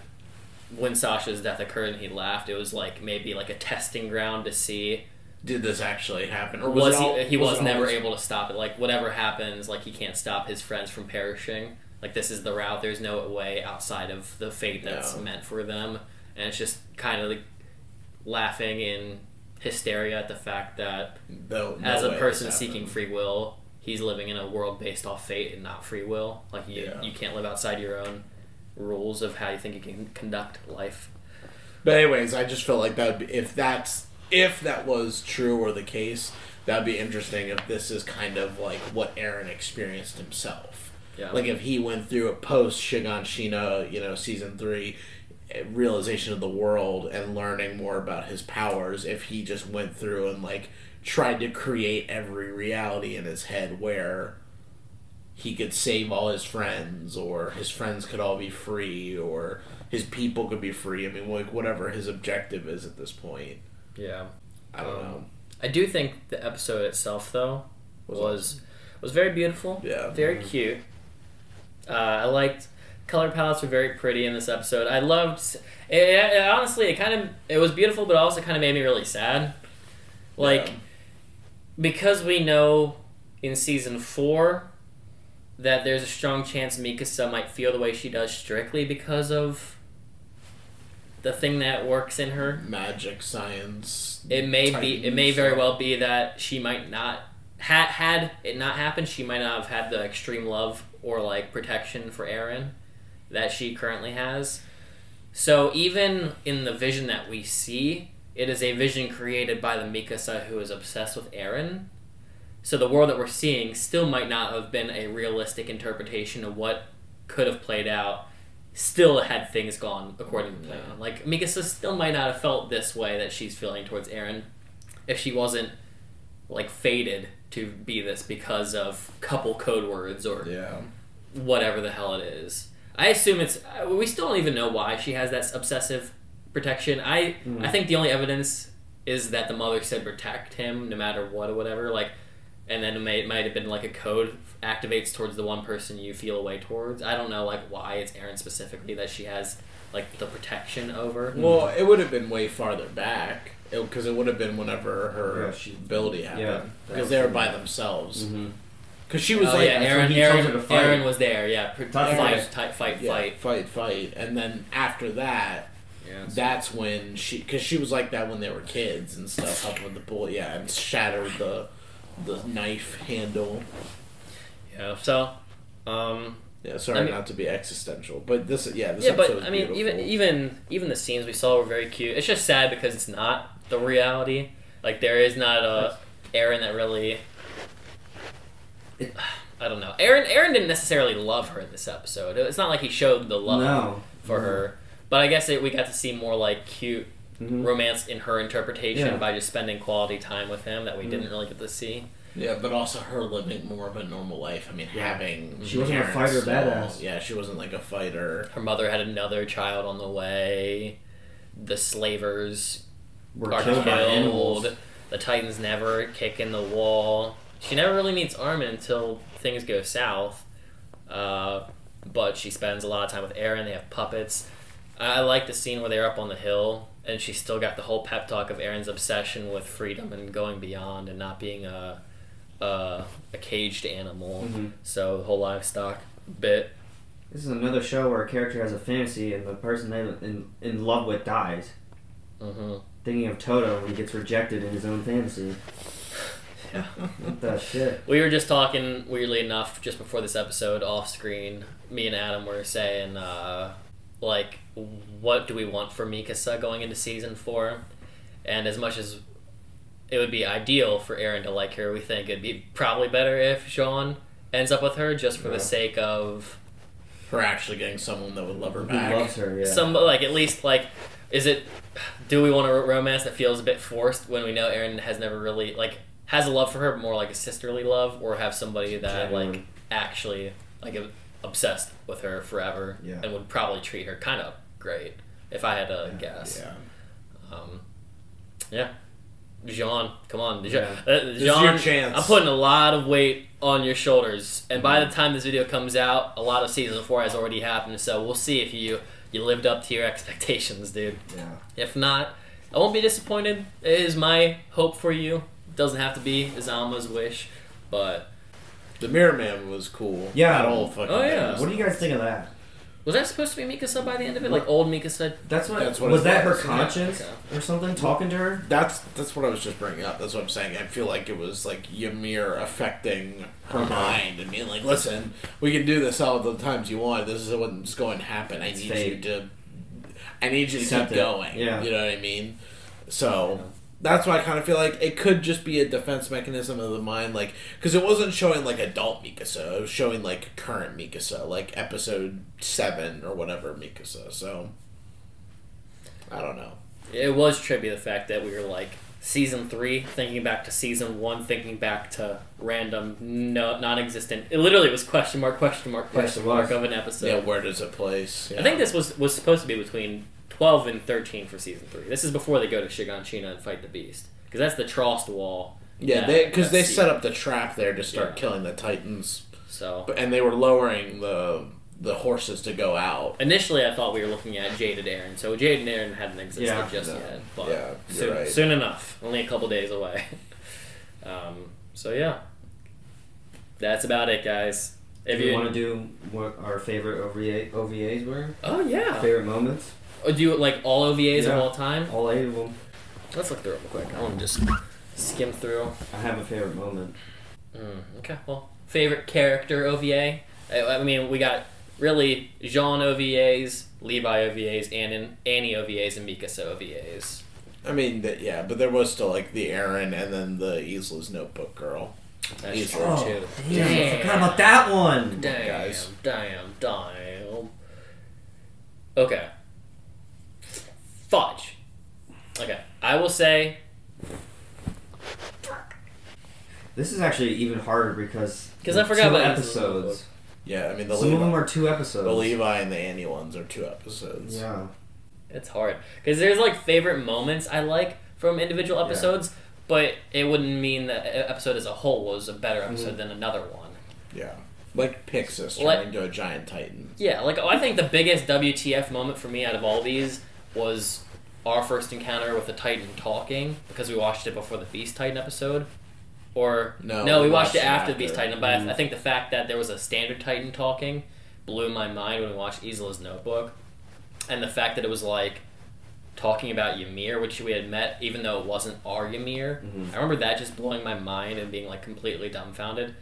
[SPEAKER 1] when Sasha's death occurred and he laughed, it was like maybe like a testing ground to see. Did
[SPEAKER 3] this actually happen? Or
[SPEAKER 1] was he was never able to stop it? Like, whatever happens, like, he can't stop his friends from perishing. Like, this is the route. There's no way outside of the fate that's meant for them. And it's just kind of like laughing in hysteria at the fact that as a person seeking free will, he's living in a world based off fate and not free will. Like, you can't live outside your own rules of how you think you can conduct life.
[SPEAKER 3] But anyways, I just felt like that would be, if that was true or the case, that'd be interesting if this is kind of like what Aaron experienced himself. Yeah. Like if he went through a post Shingekinokyojin, season 3 realization of the world and learning more about his powers, if he just went through and like tried to create every reality in his head where he could save all his friends, or his friends could all be free, or his people could be free. I mean, like whatever his objective is at this point.
[SPEAKER 1] Yeah.
[SPEAKER 3] I don't know.
[SPEAKER 1] I do think the episode itself, though, was very beautiful. Yeah. Very cute. I liked... Color palettes were very pretty in this episode. I loved... honestly, it was beautiful, but also kind of made me really sad. Like, because we know in season 4 that there's a strong chance Mikasa might feel the way she does strictly because of the thing that works in her. Magic, science. It may very well be that she might not... Had it not happened, she might not have had the extreme love or, like, protection for Eren that she currently has. So even in the vision that we see, it is a vision created by the Mikasa who is obsessed with Eren. So the world that we're seeing still might not have been a realistic interpretation of what could have played out. Still had things gone according to plan. Like, Mikasa still might not have felt this way that she's feeling towards Eren if she wasn't, like, fated to be this because of couple code words or whatever the hell it is. I assume it's... We still don't even know why she has that obsessive protection. I think the only evidence is that the mother said protect him no matter what or whatever. Like, and then it might have been like a code activates towards the one person you feel a way towards. I don't know like why it's Eren specifically that she has like the protection over.
[SPEAKER 3] Well, it would have been way farther back because it would have been whenever her ability happened because they were by themselves. Because she was
[SPEAKER 1] Eren was there,
[SPEAKER 3] fight, and then after that, that's when because she was like that when they were kids and stuff, helping with the bullet, and shattered the knife handle.
[SPEAKER 1] Yeah, so,
[SPEAKER 3] sorry not to be existential, but this
[SPEAKER 1] but I mean,
[SPEAKER 3] beautiful.
[SPEAKER 1] even the scenes we saw were very cute. It's just sad because it's not the reality. Like there is not a Eren that really. I don't know. Eren didn't necessarily love her in this episode. It's not like he showed the love for her. But I guess we got to see more like cute romance in her interpretation by just spending quality time with him that we didn't really get to see.
[SPEAKER 3] Yeah, but also her living more of a normal life. I mean, having...
[SPEAKER 2] She wasn't a fighter badass.
[SPEAKER 3] Yeah, she wasn't like a fighter.
[SPEAKER 1] Her mother had another child on the way. The slavers
[SPEAKER 2] were killed by animals.
[SPEAKER 1] The Titans never kick in the wall. She never really meets Armin until things go south. But she spends a lot of time with Eren. They have puppets. I like the scene where they're up on the hill, and she's still got the whole pep talk of Eren's obsession with freedom and going beyond and not being a caged animal. So the whole livestock bit.
[SPEAKER 2] This is another show where a character has a fantasy and the person they're in love with dies. Thinking of Toto when he gets rejected in his own fantasy.
[SPEAKER 1] Yeah.
[SPEAKER 2] What the shit?
[SPEAKER 1] We were just talking, weirdly enough, just before this episode, off screen. Me and Adam were saying, like, what do we want for Mikasa going into season 4? And as much as it would be ideal for Eren to like her, we think it'd be probably better if Jean ends up with her, just for the sake of
[SPEAKER 3] her actually getting someone that would love her
[SPEAKER 2] Who
[SPEAKER 3] back.
[SPEAKER 2] loves her, yeah.
[SPEAKER 1] some, like, at least, like, do we want a romance that feels a bit forced when we know Eren has never really, like, has a love for her, but more like a sisterly love, or have somebody that, like, actually, like, obsessed with her forever, and would probably treat her kind of great, if I had to guess. Jean, come on.
[SPEAKER 3] This
[SPEAKER 1] Jean,
[SPEAKER 3] is your chance.
[SPEAKER 1] I'm putting a lot of weight on your shoulders, and by the time this video comes out, a lot of season 4 has already happened, so we'll see if you lived up to your expectations, dude.
[SPEAKER 2] Yeah.
[SPEAKER 1] If not, I won't be disappointed. It is my hope for you. It doesn't have to be Izama's wish, but
[SPEAKER 3] The Mirror Man was cool.
[SPEAKER 2] Yeah.
[SPEAKER 3] That whole fucking thing.
[SPEAKER 2] What do you guys think of that?
[SPEAKER 1] was that supposed to be Mikasa by the end of it? Like old Mikasa?
[SPEAKER 2] That's what
[SPEAKER 3] was
[SPEAKER 2] that her
[SPEAKER 3] was.
[SPEAKER 2] conscience or something talking to her?
[SPEAKER 3] That's what I was just bringing up. That's what I'm saying. I feel like it was like Ymir affecting her mind and being like, listen, we can do this all the times you want. This is what's going to happen. I need you to keep going.
[SPEAKER 2] Yeah.
[SPEAKER 3] You know what I mean? So that's why I kind of feel like it could just be a defense mechanism of the mind, like, because it wasn't showing like adult Mikasa, it was showing like current Mikasa, like episode 7 or whatever Mikasa. So I don't know.
[SPEAKER 1] It was trippy, the fact that we were like season 3 thinking back to season 1, thinking back to random, non-existent. It literally was question mark of an episode.
[SPEAKER 3] Yeah, where does it place? Yeah.
[SPEAKER 1] I think this was supposed to be between 12 and 13 for season 3. This is before they go to Shingekinokyojin and fight the beast, because that's the Trost wall.
[SPEAKER 3] Yeah, because they set up the trap there to start killing the Titans.
[SPEAKER 1] So,
[SPEAKER 3] and they were lowering the horses to go out.
[SPEAKER 1] Initially, I thought we were looking at Jaded Eren, so Jaded Eren hadn't existed yet. But soon enough, only a couple days away. So yeah, that's about it, guys.
[SPEAKER 2] If you want to do what our favorite OVAs were, favorite moments.
[SPEAKER 1] Oh, do you like all OVAs of all time?
[SPEAKER 2] All 8 of them.
[SPEAKER 1] Let's look through it real quick. I want to just skim through.
[SPEAKER 2] I have a favorite moment.
[SPEAKER 1] Okay, well, favorite character OVA? I mean, we got really Jean OVAs, Levi OVAs, Annie OVAs, and Mikasa OVAs.
[SPEAKER 3] I mean, but there was still like the Eren and then the Isla's Notebook girl.
[SPEAKER 1] That's true too.
[SPEAKER 2] Damn, I forgot about that one.
[SPEAKER 1] Damn. Okay. Fudge. Okay, I will say.
[SPEAKER 2] This is actually even harder because
[SPEAKER 1] I forgot about
[SPEAKER 2] episodes.
[SPEAKER 3] Yeah, I mean
[SPEAKER 2] some of them are 2 episodes.
[SPEAKER 3] The Levi and the Annie ones are 2 episodes.
[SPEAKER 2] Yeah,
[SPEAKER 1] it's hard because there's like favorite moments I like from individual episodes, but it wouldn't mean that an episode as a whole was a better episode than another one.
[SPEAKER 3] Yeah. Like Pixis turning into a giant titan.
[SPEAKER 1] Yeah, like I think the biggest WTF moment for me out of all these was our first encounter with the Titan talking, because we watched it before the Beast Titan episode. Or no, we watched it after the Beast Titan, but I think the fact that there was a standard Titan talking blew my mind when we watched Isla's Notebook. And the fact that it was like talking about Ymir, which we had met, even though it wasn't our Ymir. I remember that just blowing my mind and being like completely dumbfounded.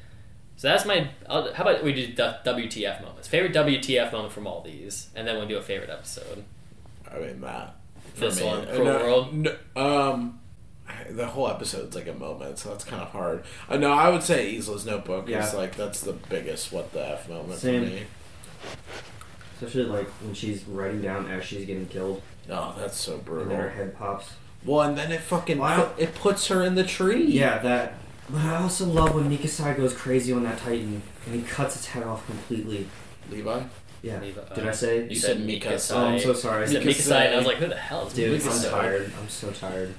[SPEAKER 1] So that's my. How about we do WTF moments? Favorite WTF moment from all these, and then we'll do a favorite episode.
[SPEAKER 3] I mean that.
[SPEAKER 1] This one, Cruel World.
[SPEAKER 3] The whole episode's like a moment, so that's kind of hard. No, I would say Isla's Notebook is like that's the biggest what the F moment for me.
[SPEAKER 2] Especially like when she's writing down as she's getting killed.
[SPEAKER 3] Oh, that's so brutal.
[SPEAKER 2] And then her head pops.
[SPEAKER 3] Well, and then it fucking it puts her in the tree.
[SPEAKER 2] Yeah, that. But I also love when Mikasa goes crazy on that Titan and he cuts its head off completely.
[SPEAKER 3] Levi?
[SPEAKER 2] Yeah. Did I say?
[SPEAKER 1] You said Mikasa.
[SPEAKER 2] Oh, I'm so sorry.
[SPEAKER 1] I said Mikasa, and I was like, who the hell is
[SPEAKER 2] Dude,
[SPEAKER 1] Mikasa?
[SPEAKER 2] I'm tired. I'm so tired.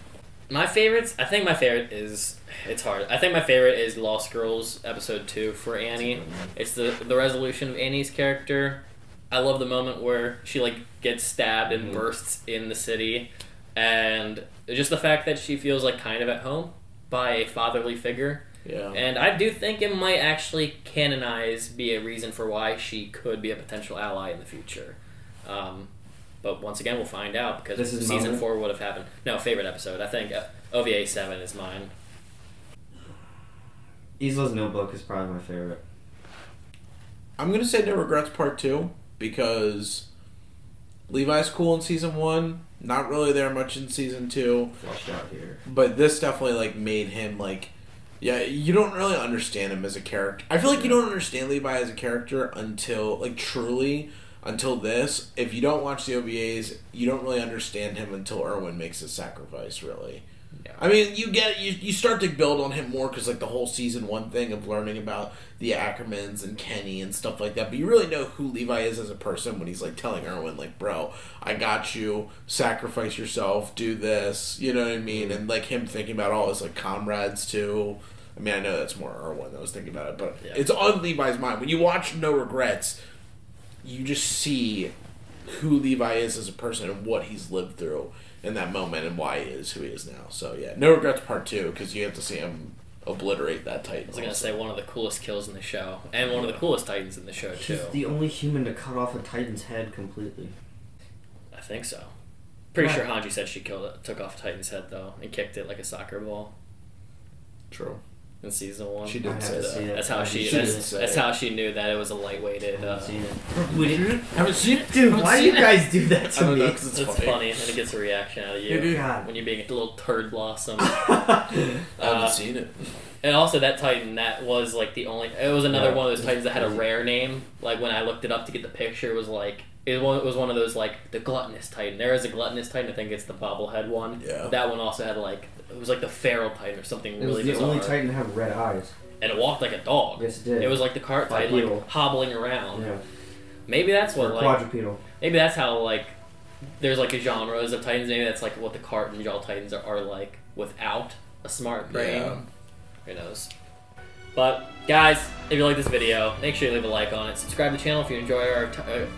[SPEAKER 1] My favorites, I think my favorite is, it's hard. I think my favorite is Lost Girls episode 2 for Annie. It's the resolution of Annie's character. I love the moment where she like gets stabbed and bursts in the city, and just the fact that she feels like kind of at home by a fatherly figure.
[SPEAKER 3] Yeah.
[SPEAKER 1] And I do think it might actually be a reason for why she could be a potential ally in the future. But once again, we'll find out because season 4 would have happened. No, favorite episode. I think OVA 7 is mine.
[SPEAKER 2] Isla's Notebook is probably my favorite.
[SPEAKER 3] I'm going to say No Regrets Part 2 because Levi's cool in season 1. Not really there much in season 2.
[SPEAKER 2] Flushed out here.
[SPEAKER 3] But this definitely like made him like... Yeah, you don't really understand him as a character. I feel like you don't understand Levi as a character until, like, truly... Until this, if you don't watch the OVAs, you don't really understand him until Erwin makes his sacrifice, really. Yeah. I mean, you start to build on him more because, like, the whole season 1 thing of learning about the Ackermans and Kenny and stuff like that. But you really know who Levi is as a person when he's, like, telling Erwin, like, bro, I got you, sacrifice yourself, do this, you know what I mean? And, like, him thinking about all his, like, comrades, too. I mean, I know that's more Erwin that was thinking about it, but it's on Levi's mind. When you watch No Regrets... You just see who Levi is as a person and what he's lived through in that moment and why he is who he is now. So, yeah, No Regrets Part 2, because you have to see him obliterate that Titan.
[SPEAKER 1] I was going to say one of the coolest kills in the show, and one of the coolest Titans in the show, too.
[SPEAKER 2] He's the only human to cut off a Titan's head completely.
[SPEAKER 1] I think so. Pretty sure Hanji said she took off Titan's head, though, and kicked it like a soccer ball.
[SPEAKER 3] True.
[SPEAKER 1] In season 1,
[SPEAKER 3] she did say that.
[SPEAKER 1] That's how she knew that it was a lightweighted.
[SPEAKER 2] We didn't.
[SPEAKER 3] Haven't seen it,
[SPEAKER 2] dude. Why do you guys do that to me?
[SPEAKER 1] It's funny, and it gets a reaction out of you when you're being a little turd blossom.
[SPEAKER 3] I haven't seen it.
[SPEAKER 1] And also that Titan, that was like the only. It was another one of those Titans that had a rare name. Like when I looked it up to get the picture, it was like. It was one of those, like, the Gluttonous Titan. There is a Gluttonous Titan, I think it's the bobblehead one. Yeah. But that one also had, like, it was like the Feral Titan or something really bizarre.
[SPEAKER 2] It was the only Titan to have red eyes.
[SPEAKER 1] And it walked like a dog.
[SPEAKER 2] Yes, it did.
[SPEAKER 1] It was like the cart Titan, like, hobbling around.
[SPEAKER 2] Yeah.
[SPEAKER 1] Maybe that's what, like...
[SPEAKER 2] Quadrupedal.
[SPEAKER 1] Maybe that's how, like, there's, like, a genres of Titans. Maybe that's, like, what the cart and jaw Titans are like, without a smart brain. Yeah. Who knows? But, guys, if you like this video, make sure you leave a like on it. Subscribe to the channel if you enjoy our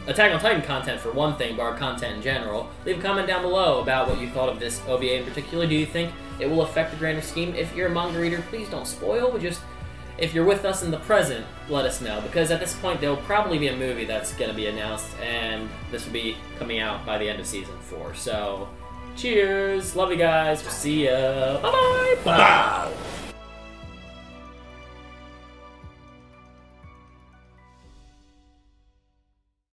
[SPEAKER 1] Attack on Titan content for one thing, but our content in general. Leave a comment down below about what you thought of this OVA in particular. Do you think it will affect the grander scheme? If you're a manga reader, please don't spoil, but just, if you're with us in the present, let us know. Because at this point, there will probably be a movie that's going to be announced, and this will be coming out by the end of Season 4. So, cheers! Love you guys. We'll see ya. Bye-bye! Bye!